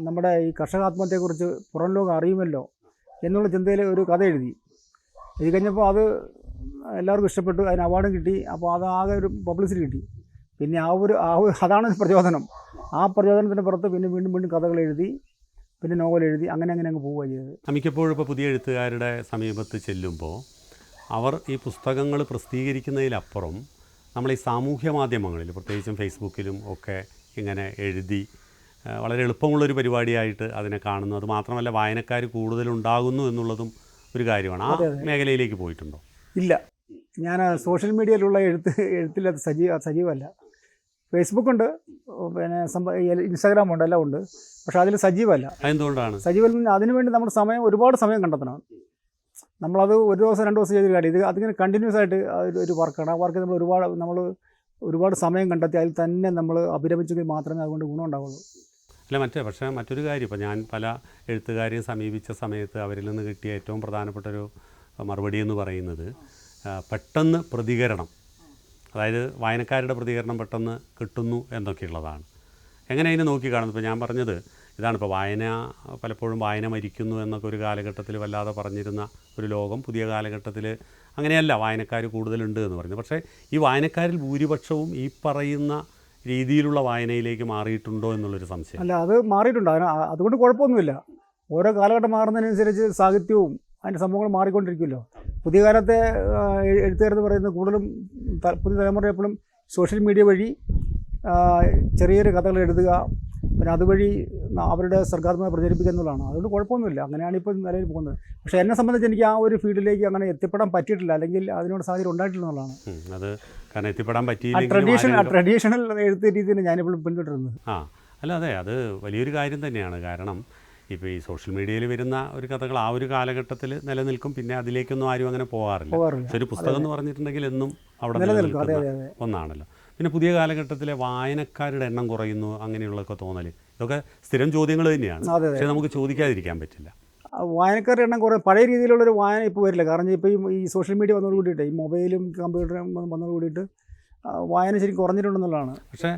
നമ്മുടെ ഈ കർഷക ആത്മഹത്യയെക്കുറിച്ച് പുറം ലോകം അറിയുമല്ലോ എന്നുള്ള ചിന്തയിൽ ഒരു കഥ എഴുതി കഴിഞ്ഞപ്പോൾ അത് എല്ലാവർക്കും ഇഷ്ടപ്പെട്ടു, അതിന് അവാർഡും കിട്ടി. അപ്പോൾ അത് ആകെ ഒരു പബ്ലിസിറ്റി കിട്ടി. പിന്നെ അതാണ് പ്രചോദനം. ആ പ്രചോദനത്തിൻ്റെ പുറത്ത് പിന്നെ വീണ്ടും കഥകൾ എഴുതി, പിന്നെ നോവൽ എഴുതി, അങ്ങനെ അങ്ങ് പോവുക ചെയ്തത്. മിക്കപ്പോഴും ഇപ്പോൾ പുതിയ എഴുത്തുകാരുടെ സമീപത്ത് ചെല്ലുമ്പോൾ അവർ ഈ പുസ്തകങ്ങൾ പ്രസിദ്ധീകരിക്കുന്നതിലപ്പുറം നമ്മൾ ഈ സാമൂഹ്യ മാധ്യമങ്ങളിൽ, പ്രത്യേകിച്ചും ഫേസ്ബുക്കിലും ഒക്കെ ഇങ്ങനെ എഴുതി വളരെ എളുപ്പമുള്ളൊരു പരിപാടിയായിട്ട് അതിനെ കാണുന്നു. അത് മാത്രമല്ല, വായനക്കാർ കൂടുതലുണ്ടാകുന്നു എന്നുള്ളതും ഒരു കാര്യമാണ്. ആ മേഖലയിലേക്ക് പോയിട്ടുണ്ടോ? ഇല്ല, ഞാൻ സോഷ്യൽ മീഡിയയിലുള്ള എഴുത്തിൽ അത് സജീവമല്ല. ഫേസ്ബുക്കുണ്ട്, പിന്നെ ഇൻസ്റ്റാഗ്രാം ഉണ്ട്, എല്ലാം ഉണ്ട്. പക്ഷേ അതിൽ സജീവമല്ല. എന്തുകൊണ്ടാണ് സജീവം? അതിനുവേണ്ടി നമ്മൾ ഒരുപാട് സമയം കണ്ടെത്തണം. നമ്മളത് ഒരു ദിവസം 2 ദിവസം ചെയ്തൊരു കാര്യം. അതിങ്ങനെ കണ്ടിന്യൂസ് ആയിട്ട് ഒരു വർക്കാണ്. ആ വർക്ക് നമ്മൾ ഒരുപാട് സമയം കണ്ടെത്തി അതിൽ തന്നെ നമ്മൾ അഭിരമിച്ചെങ്കിൽ മാത്രമേ അതുകൊണ്ട് ഗുണം ഉണ്ടാവുള്ളൂ. അല്ല, പക്ഷേ മറ്റൊരു കാര്യം, ഇപ്പോൾ ഞാൻ പല എഴുത്തുകാരെയും സമീപിച്ച സമയത്ത് അവരിൽ നിന്ന് കിട്ടിയ ഏറ്റവും പ്രധാനപ്പെട്ടൊരു മറുപടി എന്ന് പറയുന്നത് പെട്ടെന്ന് പ്രതികരണം, അതായത് വായനക്കാരുടെ പ്രതികരണം പെട്ടെന്ന് കിട്ടുന്നു എന്നൊക്കെയുള്ളതാണ്. എങ്ങനെ അതിനെ നോക്കി കാണുന്നു? ഇപ്പോൾ ഞാൻ പറഞ്ഞത് ഇതാണ്, ഇപ്പോൾ പലപ്പോഴും വായന മരിക്കുന്നു എന്നൊക്കെ ഒരു കാലഘട്ടത്തിൽ വല്ലാതെ പറഞ്ഞിരുന്ന ഒരു ലോകം പുതിയ കാലഘട്ടത്തിൽ അങ്ങനെയല്ല, വായനക്കാർ കൂടുതലുണ്ട് എന്ന് പറഞ്ഞു. പക്ഷേ ഈ വായനക്കാരിൽ ഭൂരിപക്ഷവും ഈ പറയുന്ന രീതിയിലുള്ള വായനയിലേക്ക് മാറിയിട്ടുണ്ടോ എന്നുള്ളൊരു സംശയം. അല്ല, അത് മാറിയിട്ടുണ്ട്. അതുകൊണ്ട് കുഴപ്പമൊന്നുമില്ല. ഓരോ കാലഘട്ടം മാറുന്നതിനനുസരിച്ച് സാഹിത്യവും അതിൻ്റെ സംഭവങ്ങൾ മാറിക്കൊണ്ടിരിക്കുമല്ലോ. പുതിയ കാലത്തെ എഴുത്തുകാരെന്ന് പറയുന്നത് കൂടുതലും പുതിയ തലമുറ എപ്പോഴും സോഷ്യൽ മീഡിയ വഴി ചെറിയൊരു കഥകൾ എഴുതുക, പിന്നെ അതുവഴി അവരുടെ സർഗാത്മകത പ്രചരിപ്പിക്കുക എന്നുള്ളതാണ്. അതുകൊണ്ട് കുഴപ്പമൊന്നുമില്ല. അങ്ങനെയാണ് ഇപ്പോൾ നിലയിൽ പോകുന്നത്. പക്ഷേ എന്നെ സംബന്ധിച്ച് എനിക്ക് ആ ഒരു ഫീൽഡിലേക്ക് അങ്ങനെ എത്തിപ്പെടാൻ പറ്റിയിട്ടില്ല, അല്ലെങ്കിൽ അതിനോട് സാഹചര്യം ഉണ്ടായിട്ടില്ല എന്നുള്ളതാണ്. അത് കാരണം എത്തിപ്പെടാൻ ട്രഡീഷണൽ എഴുത്ത് രീതിയാണ് ഞാനിപ്പോഴും പിന്തുടരുന്നത്. അല്ല, അത് വലിയൊരു കാര്യം തന്നെയാണ്. കാരണം ഇപ്പോൾ ഈ സോഷ്യൽ മീഡിയയിൽ വരുന്ന ഒരു കഥകൾ ആ ഒരു കാലഘട്ടത്തിൽ നിലനിൽക്കും, പിന്നെ അതിലേക്കൊന്നും ആരും അങ്ങനെ പോകാറില്ല. പക്ഷെ ഒരു പുസ്തകം എന്ന് പറഞ്ഞിട്ടുണ്ടെങ്കിൽ എന്നും അവിടെ നിലനിൽക്കുന്ന ഒന്നാണല്ലോ. പിന്നെ പുതിയ കാലഘട്ടത്തിലെ വായനക്കാരുടെ എണ്ണം കുറയുന്നു, അങ്ങനെയുള്ളതൊക്കെ തോന്നൽ, ഇതൊക്കെ സ്ഥിരം ചോദ്യങ്ങൾ തന്നെയാണ്. പക്ഷേ നമുക്ക് ചോദിക്കാതിരിക്കാൻ പറ്റില്ല. വായനക്കാരുടെ എണ്ണം കുറേ പഴയ രീതിയിലുള്ളൊരു വായന ഇപ്പോൾ വരില്ല. കാരണം ഇപ്പോൾ ഈ സോഷ്യൽ മീഡിയ വന്നതോട് കൂടിയിട്ട്, ഈ മൊബൈലും കമ്പ്യൂട്ടറും വന്നതോട് കൂടിയിട്ട് വായന ശരിക്കും കുറഞ്ഞിട്ടുണ്ടെന്നുള്ളതാണ്. പക്ഷേ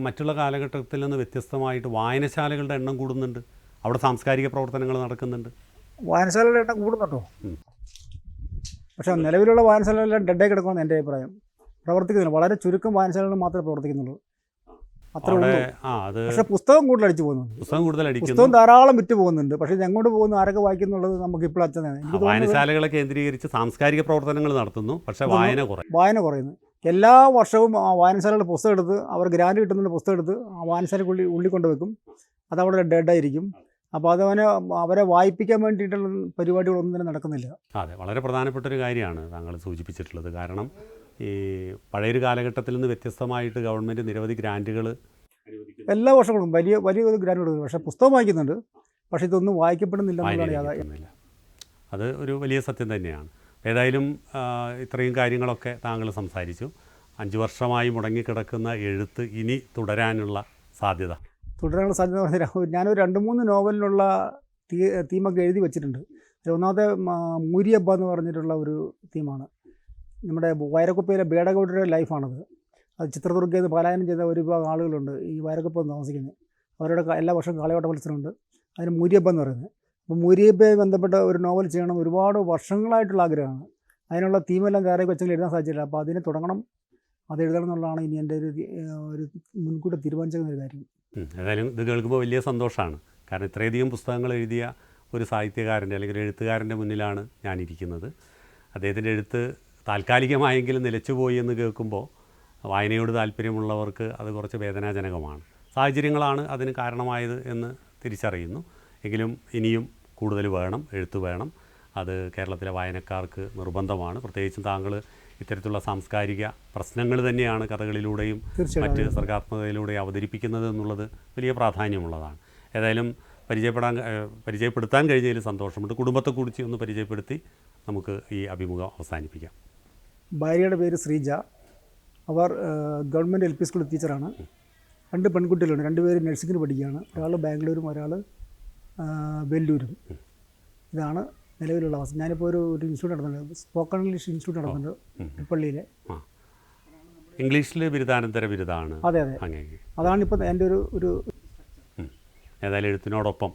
മറ്റുള്ള കാലഘട്ടത്തിൽ നിന്ന് വ്യത്യസ്തമായിട്ട് വായനശാലകളുടെ എണ്ണം കൂടുന്നുണ്ട്, അവിടെ സാംസ്കാരിക പ്രവർത്തനങ്ങൾ നടക്കുന്നുണ്ട്. വായനശാലകളുടെ എണ്ണം കൂടുന്നുണ്ടോ? പക്ഷേ നിലവിലുള്ള വായനശാലകളെല്ലാം ഡെഡായി കിടക്കുമെന്ന് എൻ്റെ അഭിപ്രായം. പ്രവർത്തിക്കുന്നില്ല, വളരെ ചുരുക്കം വായനശാലകൾ മാത്രമേ പ്രവർത്തിക്കുന്നുള്ളൂ. അത്ര ഉള്ളൂ. പക്ഷേ പുസ്തകം കൂടുതൽ അടിച്ചു പോകുന്നുണ്ട്. പുസ്തകം ധാരാളം വിറ്റ് പോകുന്നുണ്ട്. പക്ഷേ ഇത് എങ്ങോട്ട് പോകുന്നു, ആരൊക്കെ വായിക്കുന്നുള്ളത് നമുക്ക് ഇപ്പോൾ അച്ഛനാണ്. വായനശാലകളെ കേന്ദ്രീകരിച്ച് സാംസ്കാരിക പ്രവർത്തനങ്ങൾ നടത്തുന്നു, പക്ഷേ വായന കുറയുന്നു. എല്ലാ വർഷവും ആ വായനശാലകളുടെ പുസ്തകം എടുത്ത്, അവർ ഗ്രാൻഡ് കിട്ടുന്ന പുസ്തകം എടുത്ത് ആ വായനശാലയ്ക്ക് ഉള്ളിൽ കൊണ്ടുവെക്കും. അതവിടെ ഡെഡായിരിക്കും. അപ്പോൾ അവരെ വായിപ്പിക്കാൻ വേണ്ടിയിട്ടുള്ള പരിപാടികളൊന്നും തന്നെ നടക്കുന്നില്ല. അതെ, വളരെ പ്രധാനപ്പെട്ടൊരു കാര്യമാണ് താങ്കൾ സൂചിപ്പിച്ചിട്ടുള്ളത്. കാരണം ഈ പഴയൊരു കാലഘട്ടത്തിൽ നിന്ന് വ്യത്യസ്തമായിട്ട് ഗവൺമെൻറ് നിരവധി ഗ്രാൻറ്റുകൾ എല്ലാ വർഷങ്ങളും വലിയ ഗ്രാൻഡ് കൊടുക്കുന്നു. പക്ഷേ പുസ്തകം വായിക്കുന്നുണ്ട്, പക്ഷേ ഇതൊന്നും വായിക്കപ്പെടുന്നില്ല എന്നുള്ളതാണ്. അത് ഒരു വലിയ സത്യം തന്നെയാണ്. ഏതായാലും ഇത്രയും കാര്യങ്ങളൊക്കെ താങ്കൾ സംസാരിച്ചു. 5 വർഷമായി മുടങ്ങിക്കിടക്കുന്ന എഴുത്ത് ഇനി തുടരാനുള്ള സാധ്യത പറഞ്ഞാൽ, ഞാനൊരു 2-3 നോവലിനുള്ള തീമൊക്കെ എഴുതി വെച്ചിട്ടുണ്ട്. ഒന്നാമത്തെ മൂരിയബ്ബ എന്ന് പറഞ്ഞിട്ടുള്ള ഒരു തീമാണ്. നമ്മുടെ വൈരക്കുപ്പയിലെ ബേഡഗൗഡരുടെ ലൈഫാണത്. അത് ചിത്രദുർഗയിൽ നിന്ന് പലായനം ചെയ്ത ഒരു വിഭാഗം ആളുകളുണ്ട് ഈ വൈരക്കുപ്പം താമസിക്കുന്നത്. അവരുടെ എല്ലാ വർഷവും കാളയോട്ട മത്സരമുണ്ട്. അതിന് മൂരിയബ്ബ എന്ന് പറയുന്നത്. അപ്പോൾ മൂരിയബ്ബയെ ബന്ധപ്പെട്ട ഒരു നോവൽ ചെയ്യണം, ഒരുപാട് വർഷങ്ങളായിട്ടുള്ള ആഗ്രഹമാണ്. അതിനുള്ള തീമെല്ലാം കയറി വെച്ചെങ്കിൽ എഴുതാൻ സാധിച്ചില്ല. അപ്പോൾ അതിന് തുടങ്ങണം. അത് എഴുതണം എന്നുള്ളതാണ് ഇനി എൻ്റെ ഒരു മുൻകൂട്ടി തീരുമാനിച്ചിരുന്ന ഒരു കാര്യം. ഏതായാലും ഇത് കേൾക്കുമ്പോൾ വലിയ സന്തോഷമാണ്. കാരണം ഇത്രയധികം പുസ്തകങ്ങൾ എഴുതിയ ഒരു സാഹിത്യകാരൻ്റെ അല്ലെങ്കിൽ ഒരു എഴുത്തുകാരൻ്റെ മുന്നിലാണ് ഞാനിരിക്കുന്നത്. അദ്ദേഹത്തിൻ്റെ എഴുത്ത് താൽക്കാലികമായെങ്കിലും നിലച്ചുപോയി എന്ന് കേൾക്കുമ്പോൾ വായനയോട് താല്പര്യമുള്ളവർക്ക് അത് കുറച്ച് വേദനാജനകമാണ്. സാഹചര്യങ്ങളാണ് അതിന് കാരണമായത് എന്ന് തിരിച്ചറിയുന്നു. എങ്കിലും ഇനിയും കൂടുതൽ വേണം, എഴുത്ത് വേണം. അത് കേരളത്തിലെ വായനക്കാർക്ക് നിർബന്ധമാണ്. പ്രത്യേകിച്ചും താങ്കൾ ഇത്തരത്തിലുള്ള സാംസ്കാരിക പ്രശ്നങ്ങൾ തന്നെയാണ് കഥകളിലൂടെയും മറ്റ് സർഗാത്മകതയിലൂടെയും അവതരിപ്പിക്കുന്നത് എന്നുള്ളത് വലിയ പ്രാധാന്യമുള്ളതാണ്. ഏതായാലും പരിചയപ്പെടുത്താൻ കഴിഞ്ഞതിൽ സന്തോഷമുണ്ട്. കുടുംബത്തെക്കുറിച്ച് ഒന്ന് പരിചയപ്പെടുത്തി നമുക്ക് ഈ അഭിമുഖം അവസാനിപ്പിക്കാം. ഭാര്യയുടെ പേര് ശ്രീജ. അവർ ഗവൺമെൻറ് LP സ്കൂൾ ടീച്ചറാണ്. 2 പെൺകുട്ടികളുണ്ട്. 2 പേര് നഴ്സിങ്ങിന് പഠിക്കുകയാണ്. ഒരാൾ ബാംഗ്ലൂരും ഒരാൾ വെല്ലൂരും. ഇതാണ് നിലവിലുള്ള അവസ്ഥ. ഞാനിപ്പോൾ ഒരു ഇൻസ്റ്റിറ്റ്യൂട്ട് നടത്തുന്നുണ്ട്, സ്പോക്കൺ ഇംഗ്ലീഷ് ഇൻസ്റ്റിറ്റ്യൂട്ട് നടത്തുന്നുണ്ട് പള്ളിയിലെ. ഇംഗ്ലീഷിൽ ബിരുദാനന്തര ബിരുദമാണ്. അതെ അതെ, അതാണിപ്പോൾ എൻ്റെ ഒരു ഏതായാലും എഴുത്തിനോടൊപ്പം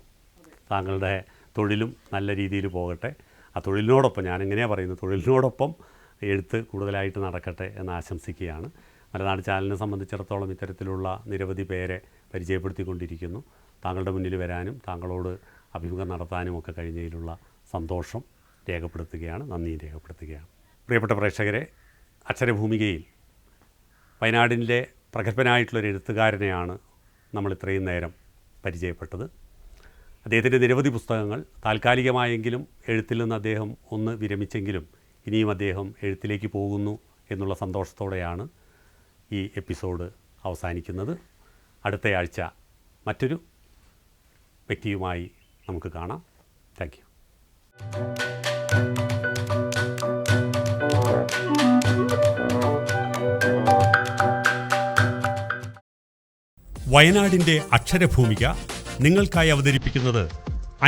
താങ്കളുടെ തൊഴിലും നല്ല രീതിയിൽ പോകട്ടെ. ആ തൊഴിലിനോടൊപ്പം, ഞാനെങ്ങനെയാണ് പറയുന്നത്, തൊഴിലിനോടൊപ്പം എഴുത്ത് കൂടുതലായിട്ട് നടക്കട്ടെ എന്ന് ആശംസിക്കുകയാണ്. മലനാട് ചാനലിനെ സംബന്ധിച്ചിടത്തോളം ഇത്തരത്തിലുള്ള നിരവധി പേരെ പരിചയപ്പെടുത്തിക്കൊണ്ടിരിക്കുന്നു. താങ്കളുടെ മുന്നിൽ വരാനും താങ്കളോട് അഭിമുഖം നടത്താനും ഒക്കെ കഴിഞ്ഞതിലുള്ള സന്തോഷം രേഖപ്പെടുത്തുകയാണ്, നന്ദിയും രേഖപ്പെടുത്തുകയാണ്. പ്രിയപ്പെട്ട പ്രേക്ഷകരെ, അക്ഷരഭൂമികയിൽ വയനാടിൻ്റെ പ്രഗത്ഭനായിട്ടുള്ളൊരു എഴുത്തുകാരനെയാണ് നമ്മൾ ഇത്രയും നേരം പരിചയപ്പെട്ടത്. അദ്ദേഹത്തിൻ്റെ നിരവധി പുസ്തകങ്ങൾ താൽക്കാലികമായെങ്കിലും എഴുത്തിൽ നിന്ന് അദ്ദേഹം ഒന്ന് വിരമിച്ചെങ്കിലും ഇനിയും അദ്ദേഹം എഴുത്തിലേക്ക് പോകുന്നു എന്നുള്ള സന്തോഷത്തോടെയാണ് ഈ എപ്പിസോഡ് അവസാനിക്കുന്നത്. അടുത്തയാഴ്ച മറ്റൊരു വ്യക്തിയുമായി നമുക്ക് കാണാം. Thank you. വയനാടിൻ്റെ അക്ഷരഭൂമിക നിങ്ങൾക്കായി അവതരിപ്പിക്കുന്നത്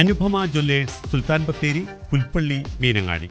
അനുപമ ജ്വല്ലേഴ്സ്, സുൽത്താൻ ബത്തേരി, പുൽപ്പള്ളി, മീനങ്ങാടി.